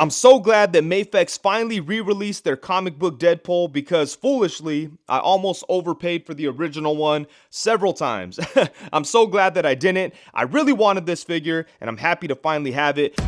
I'm so glad that Mafex finally re-released their comic book Deadpool because foolishly, I almost overpaid for the original one several times. I'm so glad that I didn't. I really wanted this figure and I'm happy to finally have it.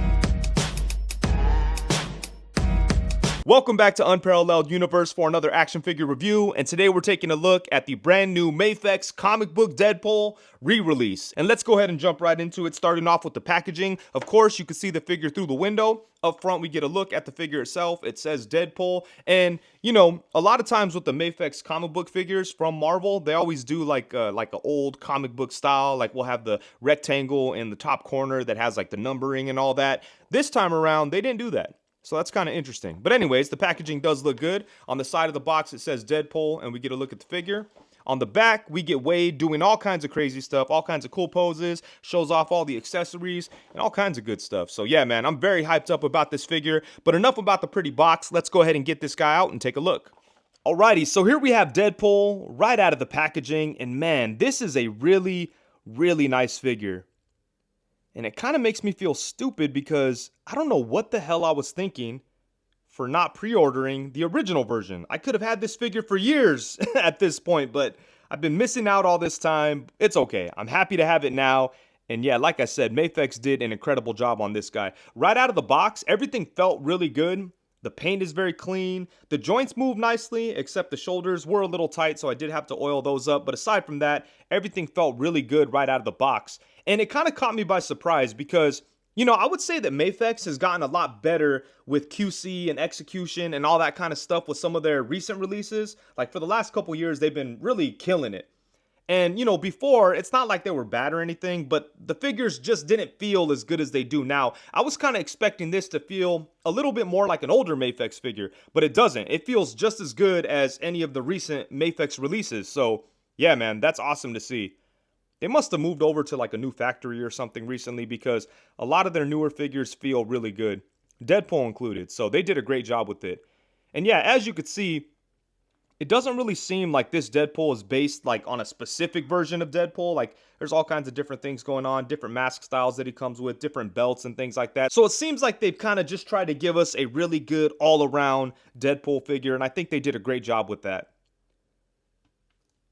Welcome back to Unparalleled Universe for another action figure review, and today we're taking a look at the brand new Mafex comic book Deadpool re-release. And let's go ahead and jump right into it, starting off with the packaging. Of course, you can see the figure through the window. Up front, we get a look at the figure itself. It says Deadpool, and you know, a lot of times with the Mafex comic book figures from Marvel, they always do like an old comic book style. Like we'll have the rectangle in the top corner that has like the numbering and all that. This time around, they didn't do that. So that's kind of interesting. But anyways, the packaging does look good. On the side of the box, it says Deadpool, and we get a look at the figure. On the back, we get Wade doing all kinds of crazy stuff, all kinds of cool poses, shows off all the accessories, and all kinds of good stuff. So yeah, man, I'm very hyped up about this figure. But enough about the pretty box. Let's go ahead and get this guy out and take a look. Alrighty, so here we have Deadpool right out of the packaging. And man, this is a really, really nice figure. And it kind of makes me feel stupid because I don't know what the hell I was thinking for not pre-ordering the original version. I could have had this figure for years at this point, but I've been missing out all this time. It's okay. I'm happy to have it now. And yeah, like I said, Mafex did an incredible job on this guy. Right out of the box, everything felt really good. The paint is very clean. The joints move nicely, except the shoulders were a little tight, so I did have to oil those up. But aside from that, everything felt really good right out of the box. And it kind of caught me by surprise because, you know, I would say that Mafex has gotten a lot better with QC and execution and all that kind of stuff with some of their recent releases. Like for the last couple years, they've been really killing it. And, you know, before, it's not like they were bad or anything, but the figures just didn't feel as good as they do now. I was kind of expecting this to feel a little bit more like an older Mafex figure, but it doesn't. It feels just as good as any of the recent Mafex releases. So, yeah, man, that's awesome to see. They must have moved over to like a new factory or something recently because a lot of their newer figures feel really good. Deadpool included, so they did a great job with it. And yeah, as you could see, it doesn't really seem like this Deadpool is based like on a specific version of Deadpool. Like there's all kinds of different things going on, different mask styles that he comes with, different belts and things like that. So it seems like they've kind of just tried to give us a really good all-around Deadpool figure, and I think they did a great job with that.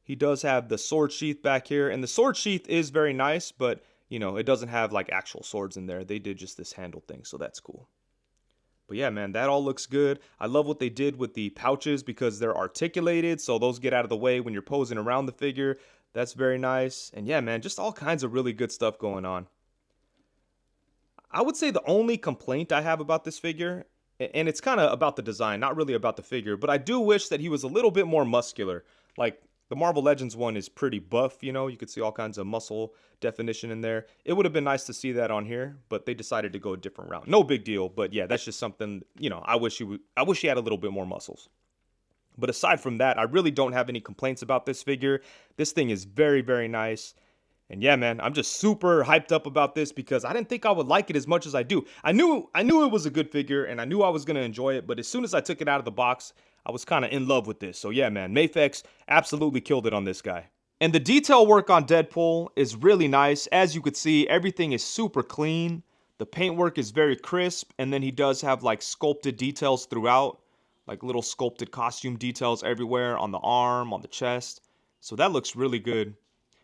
He does have the sword sheath back here, and the sword sheath is very nice, but you know, it doesn't have like actual swords in there. They did just this handle thing, so that's cool. But yeah, man, that all looks good. I love what they did with the pouches because they're articulated, so those get out of the way when you're posing around the figure. That's very nice. And yeah, man, just all kinds of really good stuff going on. I would say the only complaint I have about this figure, and it's kind of about the design, not really about the figure, but I do wish that he was a little bit more muscular. Like, the Marvel Legends one is pretty buff, you know, you could see all kinds of muscle definition in there. It would have been nice to see that on here, but they decided to go a different route. No big deal, but yeah, that's just something, you know, I wish he had a little bit more muscles. But aside from that, I really don't have any complaints about this figure. This thing is very, very nice. And yeah, man, I'm just super hyped up about this because I didn't think I would like it as much as I do. I knew it was a good figure and I knew I was going to enjoy it, but as soon as I took it out of the box, I was kind of in love with this. So yeah, man, Mafex absolutely killed it on this guy. And the detail work on Deadpool is really nice. As you could see, everything is super clean. The paintwork is very crisp, and then he does have like sculpted details throughout, like little sculpted costume details everywhere on the arm, on the chest. So that looks really good.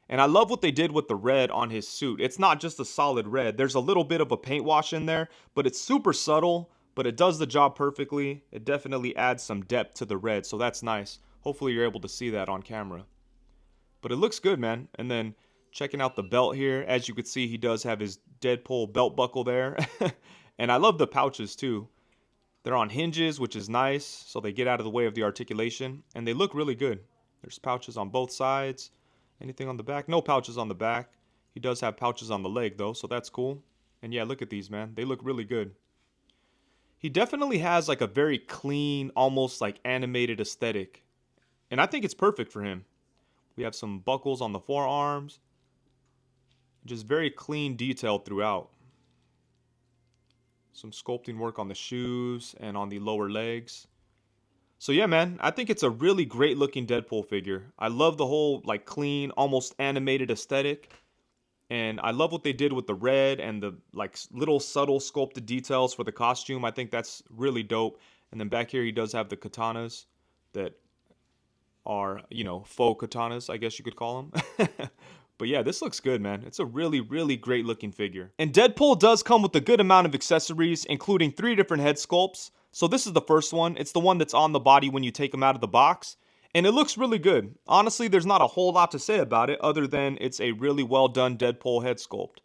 And I love what they did with the red on his suit. It's not just a solid red. There's a little bit of a paint wash in there, but it's super subtle. But it does the job perfectly. It definitely adds some depth to the red, so that's nice. Hopefully you're able to see that on camera. But it looks good, man. And then checking out the belt here, as you can see, he does have his Deadpool belt buckle there. And I love the pouches too. They're on hinges, which is nice, so they get out of the way of the articulation. And they look really good. There's pouches on both sides. Anything on the back? No pouches on the back. He does have pouches on the leg though, so that's cool. And yeah, look at these, man. They look really good. He definitely has like a very clean, almost like animated aesthetic. And I think it's perfect for him. We have some buckles on the forearms. Just very clean detail throughout. Some sculpting work on the shoes and on the lower legs. So yeah, man, I think it's a really great looking Deadpool figure. I love the whole like clean, almost animated aesthetic. And I love what they did with the red and the like little subtle sculpted details for the costume. I think that's really dope. And then back here he does have the katanas that are, you know, faux katanas, I guess you could call them. But yeah, this looks good, man. It's a really, really great looking figure. And Deadpool does come with a good amount of accessories, including 3 different head sculpts. So this is the first one. It's the one that's on the body when you take him out of the box. And it looks really good. Honestly, there's not a whole lot to say about it other than it's a really well done Deadpool head sculpt.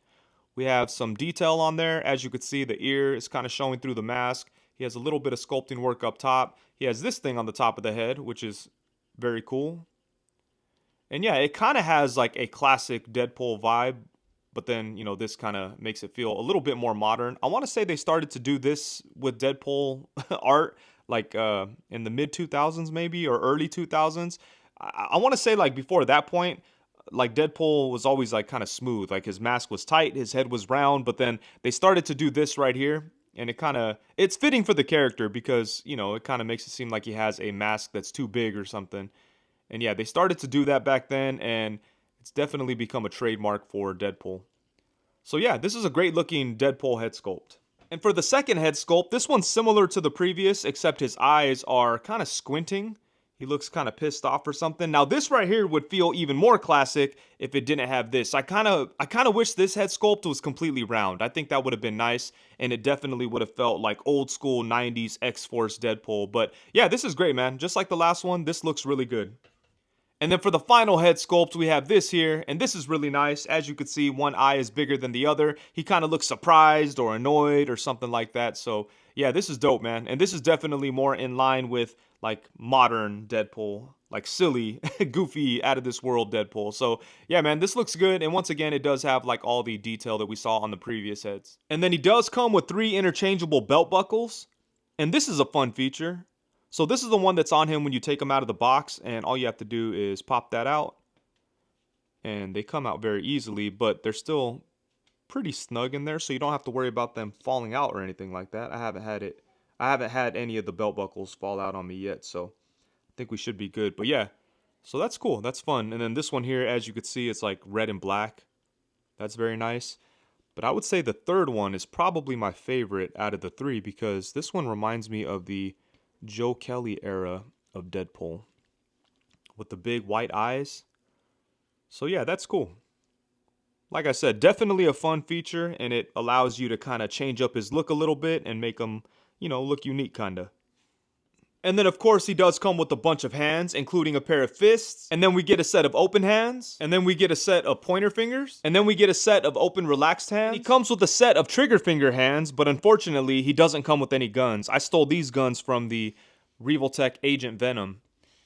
We have some detail on there. As you can see, the ear is kind of showing through the mask. He has a little bit of sculpting work up top. He has this thing on the top of the head, which is very cool. And yeah, it kind of has like a classic Deadpool vibe, but then, you know, this kind of makes it feel a little bit more modern. I want to say they started to do this with Deadpool art like in the mid 2000s maybe, or early 2000s. I want to say like before that point, like Deadpool was always like kind of smooth. Like his mask was tight, his head was round, but then they started to do this right here. And it's fitting for the character because, you know, it kind of makes it seem like he has a mask that's too big or something. And yeah, they started to do that back then, and it's definitely become a trademark for Deadpool. So yeah, this is a great looking Deadpool head sculpt. And for the second head sculpt, this one's similar to the previous, except his eyes are kind of squinting. He looks kind of pissed off or something. Now this right here would feel even more classic if it didn't have this. I kind of wish this head sculpt was completely round. I think that would have been nice, and it definitely would have felt like old school 90s X-Force Deadpool. But yeah, this is great, man. Just like the last one, this looks really good. And then for the final head sculpt, we have this here, and this is really nice. As you can see, one eye is bigger than the other. He kind of looks surprised or annoyed or something like that. So yeah, this is dope, man. And this is definitely more in line with like modern Deadpool, like silly, goofy, out of this world Deadpool. So yeah, man, this looks good. And once again, it does have like all the detail that we saw on the previous heads. And then he does come with 3 interchangeable belt buckles. And this is a fun feature. So this is the one that's on him when you take him out of the box, and all you have to do is pop that out. And they come out very easily, but they're still pretty snug in there, so you don't have to worry about them falling out or anything like that. I haven't had any of the belt buckles fall out on me yet, so I think we should be good. But yeah, so that's cool. That's fun. And then this one here, as you can see, it's like red and black. That's very nice. But I would say the third one is probably my favorite out of the 3 because this one reminds me of the Joe Kelly era of Deadpool with the big white eyes. So yeah, that's cool. Like I said, definitely a fun feature, and it allows you to kind of change up his look a little bit and make him, you know, look unique kind of. And then of course he does come with a bunch of hands, including a pair of fists, and then we get a set of open hands, and then we get a set of pointer fingers, and then we get a set of open relaxed hands. He comes with a set of trigger finger hands, but unfortunately he doesn't come with any guns. I stole these guns from the Revoltech Agent Venom,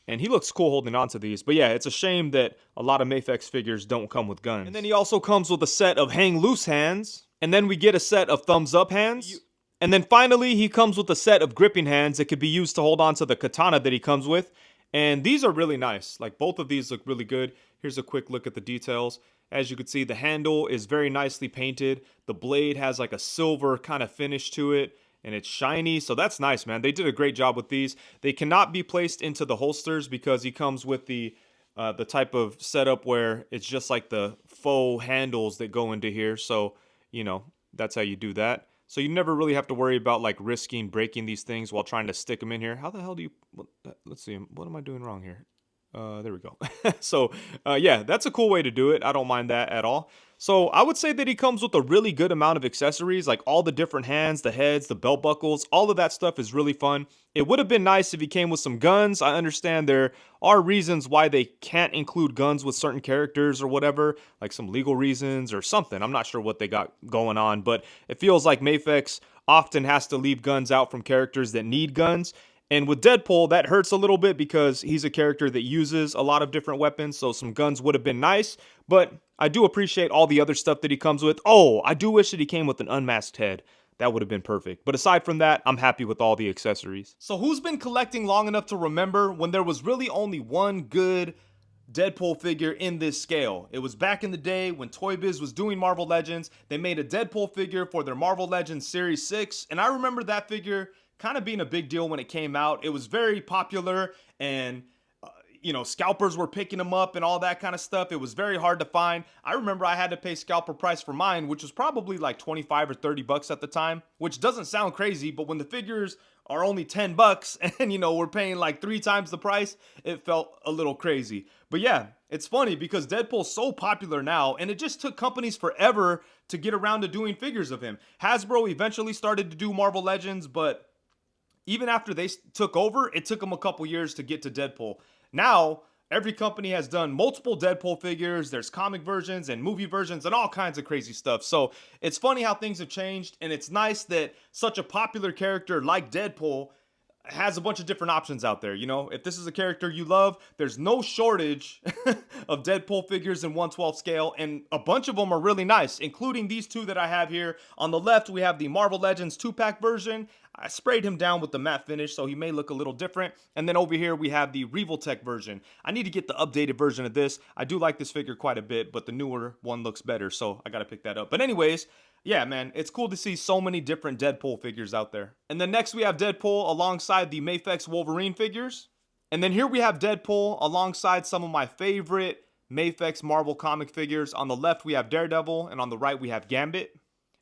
and he looks cool holding on to these. But yeah, it's a shame that a lot of Mafex figures don't come with guns. And then he also comes with a set of hang loose hands, and then we get a set of thumbs up hands. And then finally, he comes with a set of gripping hands that could be used to hold on to the katana that he comes with. And these are really nice. Like, both of these look really good. Here's a quick look at the details. As you can see, the handle is very nicely painted. The blade has like a silver kind of finish to it, and it's shiny. So that's nice, man. They did a great job with these. They cannot be placed into the holsters because he comes with the type of setup where it's just like the faux handles that go into here. So, you know, that's how you do that. So you never really have to worry about like risking breaking these things while trying to stick them in here. How the hell do you, let's see, what am I doing wrong here? There we go. So yeah, that's a cool way to do it. I don't mind that at all. So I would say that he comes with a really good amount of accessories, like all the different hands, the heads, the belt buckles, all of that stuff is really fun. It would have been nice if he came with some guns. I understand there are reasons why they can't include guns with certain characters or whatever, like some legal reasons or something. I'm not sure what they got going on, but it feels like Mafex often has to leave guns out from characters that need guns. And with Deadpool, that hurts a little bit because he's a character that uses a lot of different weapons, so some guns would have been nice, but I do appreciate all the other stuff that he comes with. Oh, I do wish that he came with an unmasked head. That would have been perfect. But aside from that, I'm happy with all the accessories. So who's been collecting long enough to remember when there was really only one good Deadpool figure in this scale? It was back in the day when Toy Biz was doing Marvel Legends. They made a Deadpool figure for their Marvel Legends Series 6, and I remember that figure kind of being a big deal when it came out. It was very popular, and you know, scalpers were picking them up and all that kind of stuff. It was very hard to find. I remember I had to pay scalper price for mine, which was probably like 25 or 30 bucks at the time, which doesn't sound crazy, but when the figures are only 10 bucks and, you know, we're paying like 3 times the price, it felt a little crazy. But yeah, it's funny because Deadpool's so popular now, and it just took companies forever to get around to doing figures of him. Hasbro eventually started to do Marvel Legends, but even after they took over, it took them a couple years to get to Deadpool. Now, every company has done multiple Deadpool figures. There's comic versions and movie versions and all kinds of crazy stuff. So it's funny how things have changed, and it's nice that such a popular character like Deadpool has a bunch of different options out there. You know, if this is a character you love, there's no shortage of Deadpool figures in 1/12 scale, and a bunch of them are really nice, including these two that I have here. On the left, we have the Marvel Legends 2-pack version. I sprayed him down with the matte finish, so he may look a little different. And then over here, we have the Revoltech version. I need to get the updated version of this. I do like this figure quite a bit, but the newer one looks better, so I gotta pick that up. But anyways, yeah, man, it's cool to see so many different Deadpool figures out there. And then next we have Deadpool alongside the Mafex Wolverine figures. And then here we have Deadpool alongside some of my favorite Mafex Marvel comic figures. On the left we have Daredevil, and on the right we have Gambit.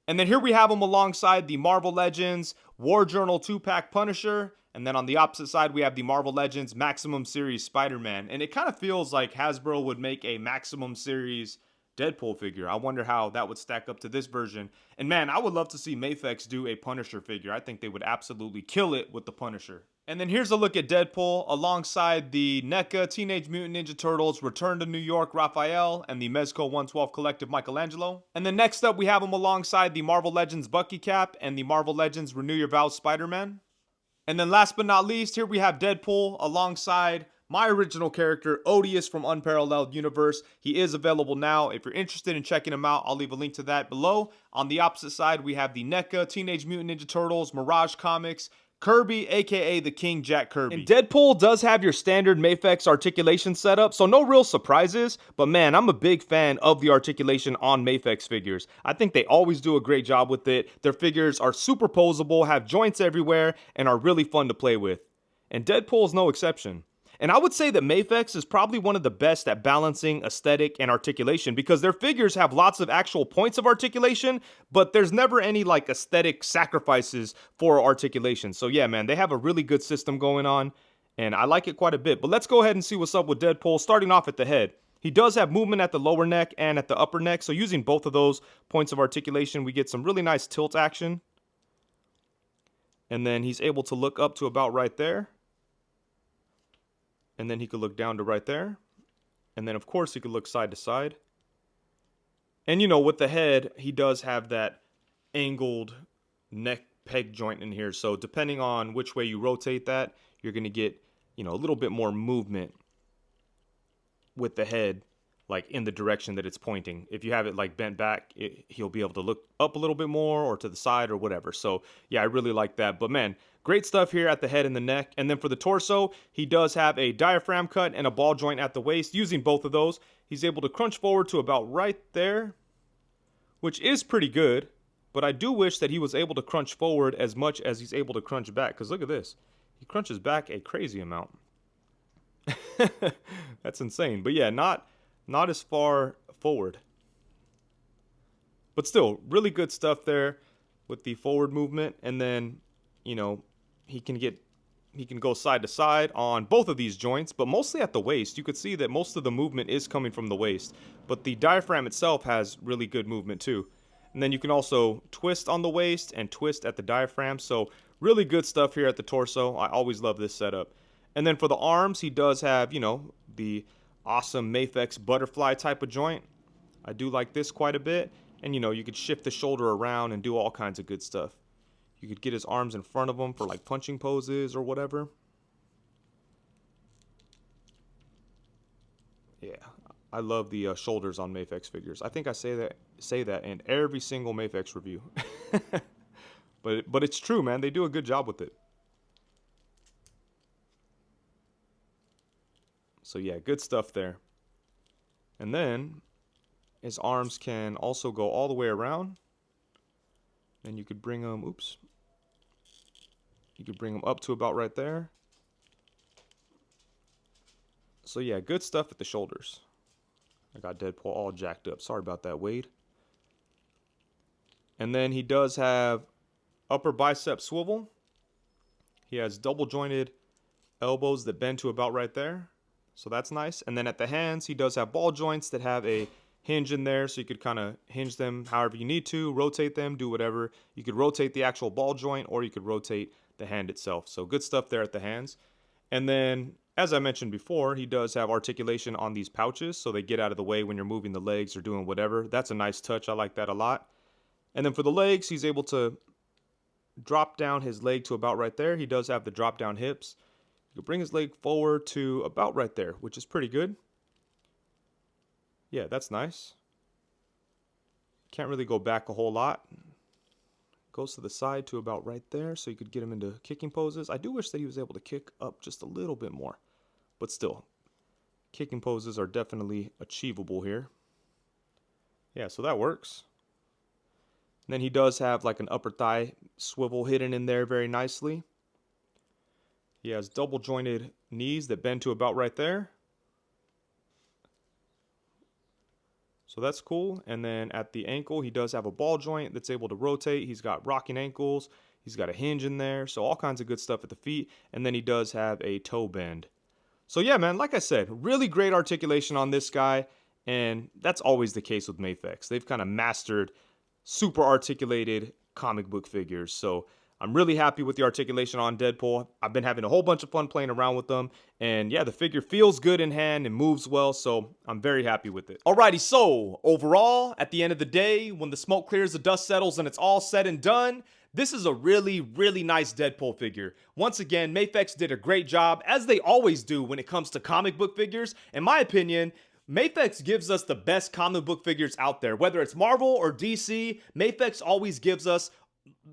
And then here we have him alongside the Marvel Legends War Journal 2-pack Punisher. And then on the opposite side, we have the Marvel Legends Maximum Series Spider-Man. And it kind of feels like Hasbro would make a Maximum Series Deadpool figure. I wonder how that would stack up to this version. And man, I would love to see Mafex do a Punisher figure. I think they would absolutely kill it with the Punisher. And then here's a look at Deadpool alongside the NECA Teenage Mutant Ninja Turtles Return to New York Raphael and the Mezco 1/12 Collective Michelangelo. And then next up, we have him alongside the Marvel Legends Bucky Cap and the Marvel Legends Renew Your Vows Spider-Man. And then last but not least, here we have Deadpool alongside my original character, Odious from Unparalleled Universe. He is available now. If you're interested in checking him out, I'll leave a link to that below. On the opposite side, we have the NECA Teenage Mutant Ninja Turtles Mirage Comics Kirby, aka the King Jack Kirby. And Deadpool does have your standard Mafex articulation setup, so no real surprises, but man, I'm a big fan of the articulation on Mafex figures. I think they always do a great job with it. Their figures are super posable, have joints everywhere, and are really fun to play with. And Deadpool is no exception. And I would say that Mafex is probably one of the best at balancing aesthetic and articulation because their figures have lots of actual points of articulation, but there's never any like aesthetic sacrifices for articulation. So yeah, man, they have a really good system going on, and I like it quite a bit. But let's go ahead and see what's up with Deadpool, starting off at the head. He does have movement at the lower neck and at the upper neck, so using both of those points of articulation, we get some really nice tilt action. And then he's able to look up to about right there. And then he could look down to right there. And then, of course, he could look side to side. And, you know, with the head, he does have that angled neck peg joint in here. So depending on which way you rotate that, you're going to get, you know, a little bit more movement with the head, like in the direction that it's pointing. If you have it like bent back, he'll be able to look up a little bit more or to the side or whatever. So yeah, I really like that. But man, great stuff here at the head and the neck. And then for the torso, he does have a diaphragm cut and a ball joint at the waist. Using both of those, he's able to crunch forward to about right there, which is pretty good. But I do wish that he was able to crunch forward as much as he's able to crunch back. Because look at this. He crunches back a crazy amount. That's insane. But yeah, not as far forward. But still, really good stuff there with the forward movement. And then, you know, he can go side to side on both of these joints, but mostly at the waist. You could see that most of the movement is coming from the waist, but the diaphragm itself has really good movement too. And then you can also twist on the waist and twist at the diaphragm. So really good stuff here at the torso. I always love this setup. And then for the arms, he does have, you know, the awesome Mafex butterfly type of joint. I do like this quite a bit. And, you know, you could shift the shoulder around and do all kinds of good stuff. You could get his arms in front of him for like punching poses or whatever. Yeah, I love the shoulders on Mafex figures. I think I say that in every single Mafex review. But it's true, man. They do a good job with it. So yeah, good stuff there. And then his arms can also go all the way around. And you could bring them, you could bring them up to about right there. So yeah, good stuff at the shoulders. I got Deadpool all jacked up. Sorry about that, Wade. And then he does have upper bicep swivel. He has double jointed elbows that bend to about right there. So that's nice. And then at the hands, he does have ball joints that have a hinge in there. So you could kind of hinge them however you need to, rotate them, do whatever. You could rotate the actual ball joint or you could rotate the hand itself. So good stuff there at the hands. And then, as I mentioned before, he does have articulation on these pouches. So they get out of the way when you're moving the legs or doing whatever. That's a nice touch. I like that a lot. And then for the legs, he's able to drop down his leg to about right there. He does have the drop down hips. You can bring his leg forward to about right there, which is pretty good. Yeah, that's nice. Can't really go back a whole lot. Goes to the side to about right there, so you could get him into kicking poses. I do wish that he was able to kick up just a little bit more, but still, kicking poses are definitely achievable here. Yeah, so that works. And then he does have like an upper thigh swivel hidden in there very nicely. He has double jointed knees that bend to about right there. So that's cool. And then at the ankle, he does have a ball joint that's able to rotate. He's got rocking ankles. He's got a hinge in there. So all kinds of good stuff at the feet. And then he does have a toe bend. So yeah, man, like I said, really great articulation on this guy. And that's always the case with Mafex. They've kind of mastered super articulated comic book figures. So I'm really happy with the articulation on Deadpool. I've been having a whole bunch of fun playing around with them. And yeah, the figure feels good in hand and moves well, so I'm very happy with it. Alrighty, so overall, at the end of the day, when the smoke clears, the dust settles, and it's all said and done, this is a really, really nice Deadpool figure. Once again, Mafex did a great job, as they always do when it comes to comic book figures. In my opinion, Mafex gives us the best comic book figures out there. Whether it's Marvel or DC, Mafex always gives us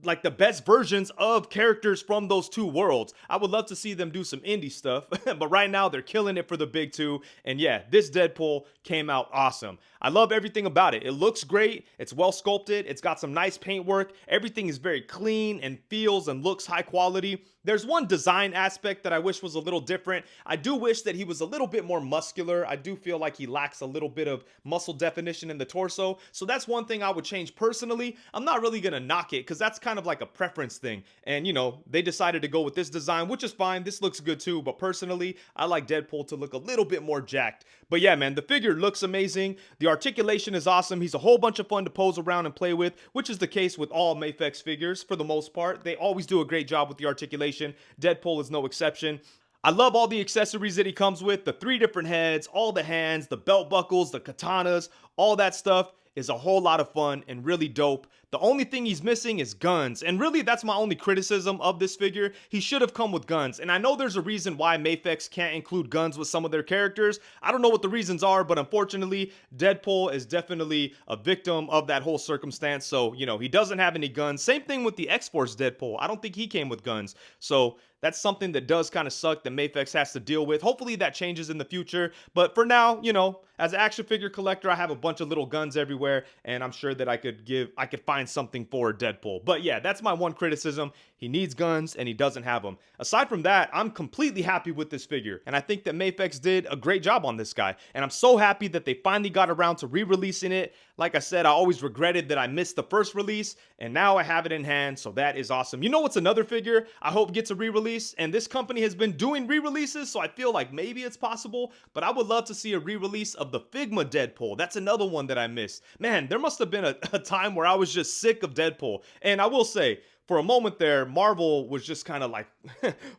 like the best versions of characters from those two worlds. I would love to see them do some indie stuff, but right now they're killing it for the big two. And yeah, this Deadpool came out awesome. I love everything about it. It looks great. It's well sculpted. It's got some nice paint work. Everything is very clean and feels and looks high quality. There's one design aspect that I wish was a little different. I do wish that he was a little bit more muscular. I do feel like he lacks a little bit of muscle definition in the torso. So that's one thing I would change personally. I'm not really gonna knock it because that's kind of like a preference thing. And you know, they decided to go with this design, which is fine. This looks good too. But personally, I like Deadpool to look a little bit more jacked. But yeah, man, the figure looks amazing. The articulation is awesome. He's a whole bunch of fun to pose around and play with, which is the case with all Mafex figures for the most part. They always do a great job with the articulation. Deadpool is no exception. I love all the accessories that he comes with, the 3 different heads, all the hands, the belt buckles, the katanas, all that stuff is a whole lot of fun and really dope. The only thing he's missing is guns, and really that's my only criticism of this figure. He should have come with guns, and I know there's a reason why Mafex can't include guns with some of their characters. I don't know what the reasons are, but unfortunately, Deadpool is definitely a victim of that whole circumstance, so, you know, he doesn't have any guns. Same thing with the X-Force Deadpool. I don't think he came with guns, so that's something that does kind of suck that Mafex has to deal with. Hopefully that changes in the future, but for now, you know, as an action figure collector, I have a bunch of little guns everywhere, and I'm sure that I could find something for Deadpool. But yeah, that's my one criticism. He needs guns, and he doesn't have them. Aside from that, I'm completely happy with this figure, and I think that Mafex did a great job on this guy, and I'm so happy that they finally got around to re-releasing it. Like I said, I always regretted that I missed the first release, and now I have it in hand, so that is awesome. You know what's another figure I hope gets a re-release? And this company has been doing re-releases, so I feel like maybe it's possible, but I would love to see a re-release of the Figma Deadpool. That's another one that I missed. Man, there must have been a time where I was just sick of Deadpool. And I will say, for a moment there, Marvel was just kind of like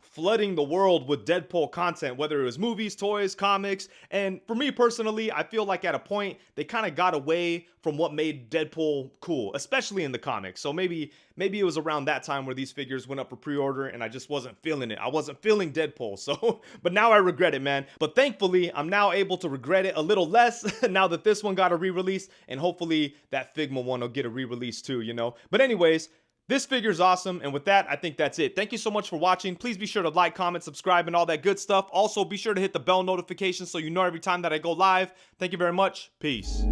flooding the world with Deadpool content, whether it was movies, toys, comics. And for me personally, I feel like at a point, they kind of got away from what made Deadpool cool, especially in the comics. So maybe it was around that time where these figures went up for pre-order and I just wasn't feeling it. I wasn't feeling Deadpool. So, but now I regret it, man. But thankfully, I'm now able to regret it a little less now that this one got a re-release, and hopefully that Figma one will get a re-release too, you know? But anyways, this figure is awesome, and with that, I think that's it. Thank you so much for watching. Please be sure to like, comment, subscribe, and all that good stuff. Also, be sure to hit the bell notification so you know every time that I go live. Thank you very much. Peace.